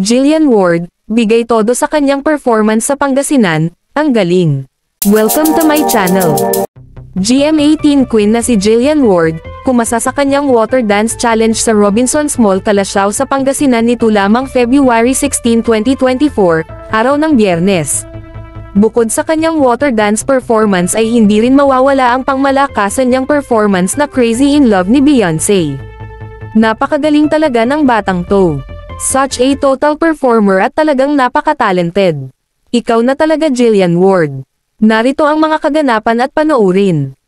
Jillian Ward, bigay todo sa kanyang performance sa Pangasinan, ang galing. Welcome to my channel. GMA Queen na si Jillian Ward, kumasa sa kanyang water dance challenge sa Robinsons Mall Calasiao sa Pangasinan nito lamang February 16, 2024, araw ng Biyernes. Bukod sa kanyang water dance performance ay hindi rin mawawala ang pangmalakasan niyang performance na Crazy in Love ni Beyonce. Napakagaling talaga ng batang to. Such a total performer at talagang napaka-talented. Ikaw na talaga Jillian Ward. Narito ang mga kaganapan at panoorin.